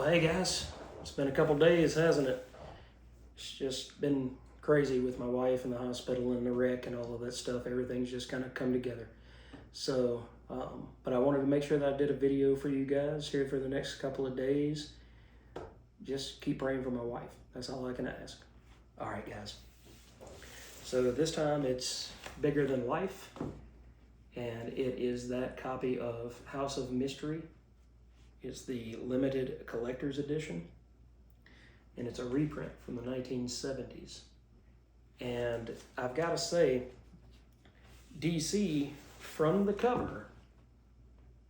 Well, hey guys, it's been a couple days, hasn't it? It's just been crazy with my wife and the hospital and the wreck and all of that stuff. Everything's just kind of come together. So, but I wanted to make sure that I did a video for you guys here for the next couple of days. Just keep praying for my wife. That's all I can ask. All right, guys. So this time it's bigger than life, and it is that copy of House of Mystery. It's the limited collector's edition, and it's a reprint from the 1970s. And I've got to say, DC, from the cover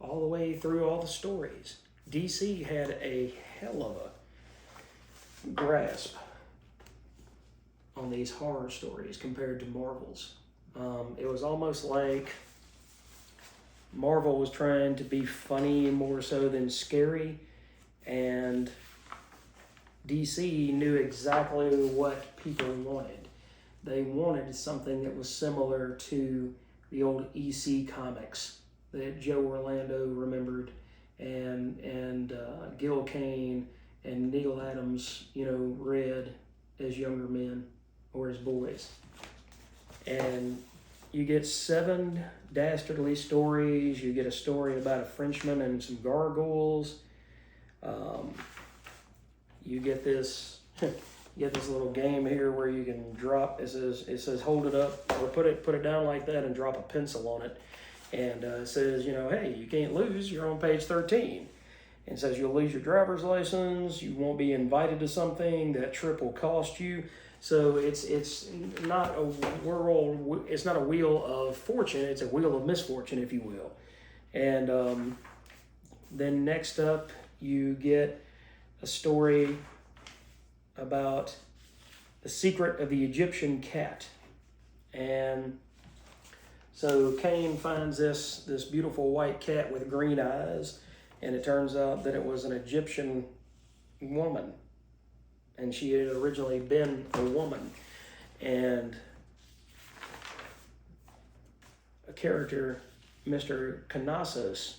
all the way through all the stories, DC had a hell of a grasp on these horror stories compared to Marvel's. It was almost like Marvel was trying to be funny more so than scary, and DC knew exactly what people wanted. They wanted something that was similar to the old EC comics that Joe Orlando remembered, and Gil Kane and Neal Adams, read as younger men or as boys. And you get 7 dastardly stories. You get a story about a Frenchman and some gargoyles. You get this little game here where you can drop. It says hold it up or put it down like that and drop a pencil on it, and it says hey, you can't lose. You're on page 13. And it says you'll lose your driver's license. You won't be invited to something. That trip will cost you. So it's not a world. It's not a wheel of fortune. It's a wheel of misfortune, if you will. And then next up, you get a story about the secret of the Egyptian cat. And so Kane finds this beautiful white cat with green eyes, and it turns out that it was an Egyptian woman. And she had originally been a woman. And a character, Mr. Knossos,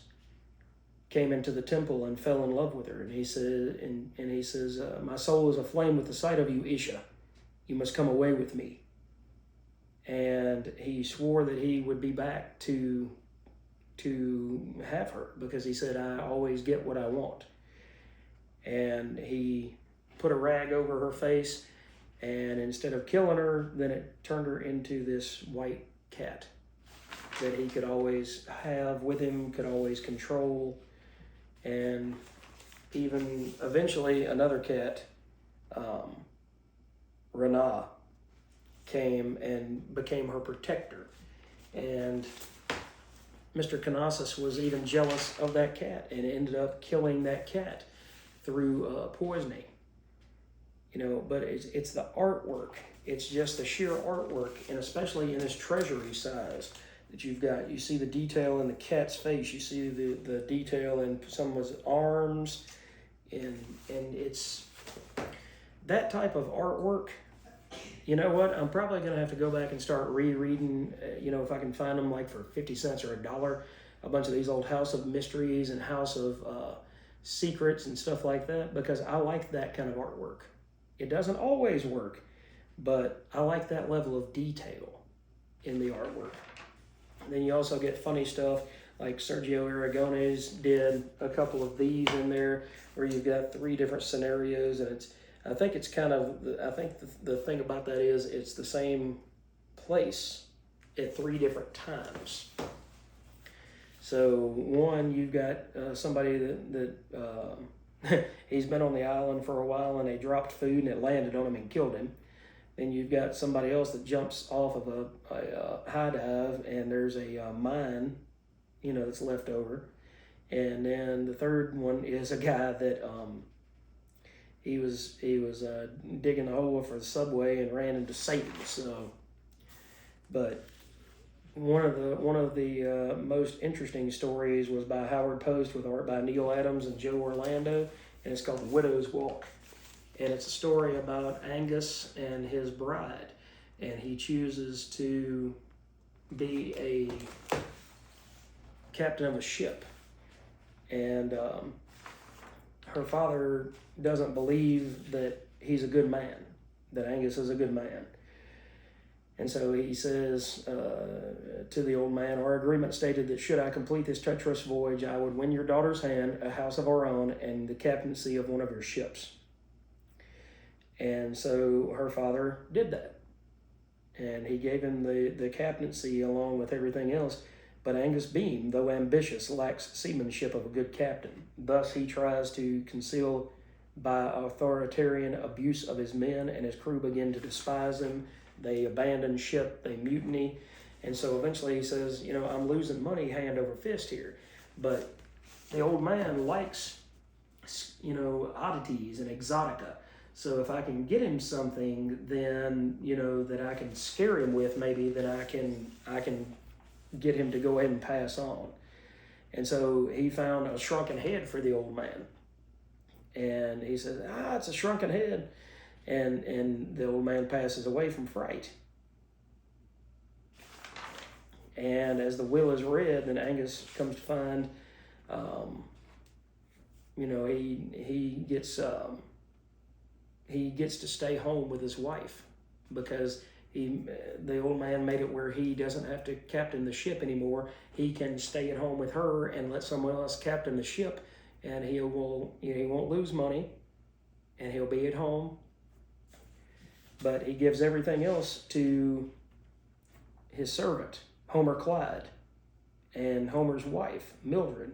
came into the temple and fell in love with her. And he says, my soul is aflame with the sight of you, Isha. You must come away with me. And he swore that he would be back to have her, because he said, I always get what I want. And he put a rag over her face, and instead of killing her, then it turned her into this white cat that he could always have with him, could always control. And even eventually another cat, Rana, came and became her protector. And Mr. Knossos was even jealous of that cat and ended up killing that cat through poisoning. But it's the artwork. It's just the sheer artwork, and especially in this treasury size that you've got. You see the detail in the cat's face. You see the detail in some of his arms, and it's that type of artwork. You know what? I'm probably going to have to go back and start rereading, if I can find them like for 50 cents or $1, a bunch of these old House of Mysteries and House of Secrets and stuff like that, because I like that kind of artwork. It doesn't always work, but I like that level of detail in the artwork. And then you also get funny stuff like Sergio Aragones did a couple of these in there where you've got 3 different scenarios, and I think the thing about that is it's the same place at 3 different times. So one, you've got somebody that he's been on the island for a while, and they dropped food and it landed on him and killed him. Then you've got somebody else that jumps off of a high dive, and there's a mine, that's left over. And then the third one is a guy that he was digging a hole for the subway and ran into Satan. So, but one of the most interesting stories was by Howard Post with art by Neal Adams and Joe Orlando, and it's called The Widow's Walk. And it's a story about Angus and his bride, and he chooses to be a captain of a ship. And her father doesn't believe that he's a good man, that Angus is a good man. And so he says to the old man, our agreement stated that should I complete this treacherous voyage, I would win your daughter's hand, a house of our own, and the captaincy of one of your ships. And so her father did that. And he gave him the captaincy along with everything else. But Angus Beam, though ambitious, lacks seamanship of a good captain. Thus he tries to conceal by authoritarian abuse of his men, and his crew begin to despise him. They abandon ship, they mutiny. And so eventually he says, I'm losing money hand over fist here. But the old man likes, oddities and exotica. So if I can get him something, then, that I can scare him with, maybe, then I can get him to go ahead and pass on. And so he found a shrunken head for the old man. And he says, it's a shrunken head. And the old man passes away from fright. And as the will is read, then Angus comes to find, he gets to stay home with his wife, because the old man made it where he doesn't have to captain the ship anymore. He can stay at home with her and let someone else captain the ship, and he won't lose money, and he'll be at home. But he gives everything else to his servant, Homer Clyde, and Homer's wife, Mildred,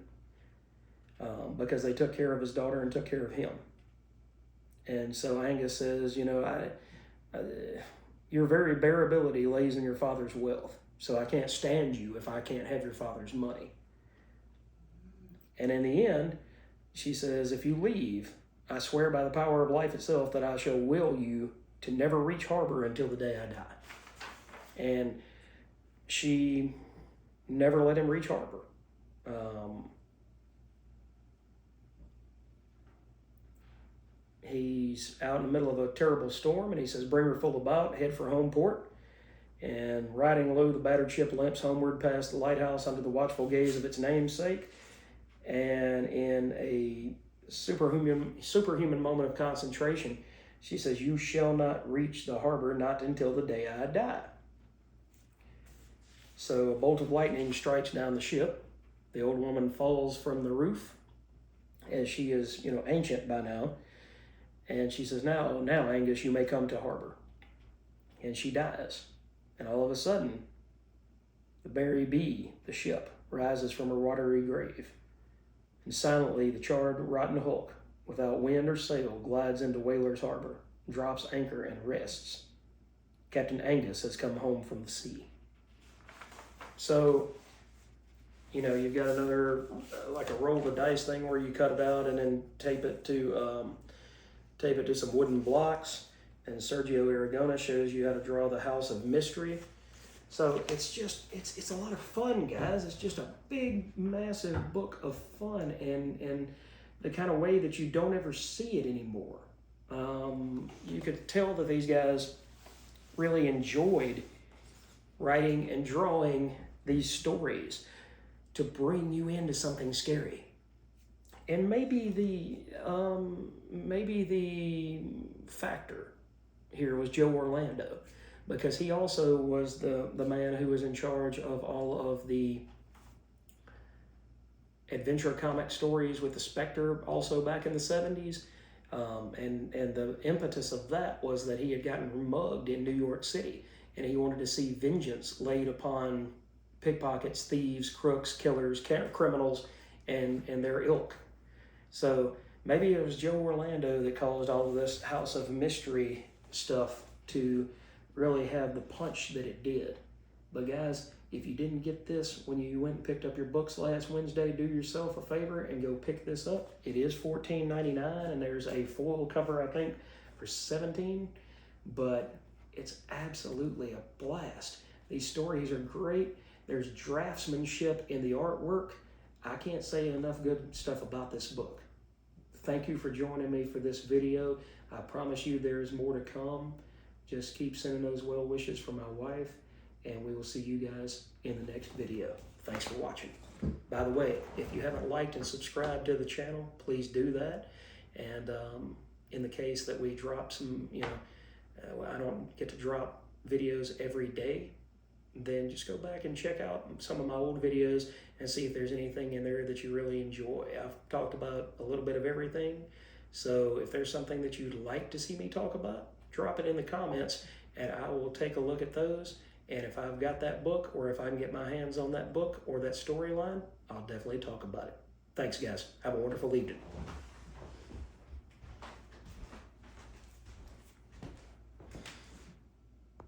because they took care of his daughter and took care of him. And so Angus says, your very bearability lays in your father's wealth, so I can't stand you if I can't have your father's money. And in the end, she says, if you leave, I swear by the power of life itself that I shall will you to never reach harbor until the day I die. And she never let him reach harbor. He's out in the middle of a terrible storm, and he says, bring her full about, head for home port. And riding low, the battered ship limps homeward past the lighthouse under the watchful gaze of its namesake. And in a superhuman moment of concentration, she says, you shall not reach the harbor, not until the day I die. So a bolt of lightning strikes down the ship. The old woman falls from the roof, as she is, ancient by now. And she says, now, Angus, you may come to harbor. And she dies. And all of a sudden, the Berry Bee, the ship, rises from her watery grave. And silently, the charred, rotten hulk, without wind or sail, glides into Whalers Harbor, drops anchor, and rests. Captain Angus has come home from the sea. So, you've got another, like a roll the dice thing where you cut it out and then tape it to some wooden blocks. And Sergio Aragona shows you how to draw the House of Mystery. So it's a lot of fun, guys. It's just a big, massive book of fun, and the kind of way that you don't ever see it anymore. You could tell that these guys really enjoyed writing and drawing these stories to bring you into something scary. And maybe the factor here was Joe Orlando, because he also was the man who was in charge of all of the adventure comic stories with the Spectre, also back in the 70s. And the impetus of that was that he had gotten mugged in New York City, and he wanted to see vengeance laid upon pickpockets, thieves, crooks, killers, criminals, and their ilk. So maybe it was Joe Orlando that caused all of this House of Mystery stuff to really have the punch that it did. But guys, if you didn't get this when you went and picked up your books last Wednesday, do yourself a favor and go pick this up. It is $14.99, and there's a foil cover, I think, for $17. But it's absolutely a blast. These stories are great. There's draftsmanship in the artwork. I can't say enough good stuff about this book. Thank you for joining me for this video. I promise you there's more to come. Just keep sending those well wishes for my wife, and we will see you guys in the next video. Thanks for watching. By the way, if you haven't liked and subscribed to the channel, please do that. And in the case that we drop some, I don't get to drop videos every day, then just go back and check out some of my old videos and see if there's anything in there that you really enjoy. I've talked about a little bit of everything. So if there's something that you'd like to see me talk about, drop it in the comments and I will take a look at those. And if I've got that book, or if I can get my hands on that book or that storyline, I'll definitely talk about it. Thanks, guys. Have a wonderful evening.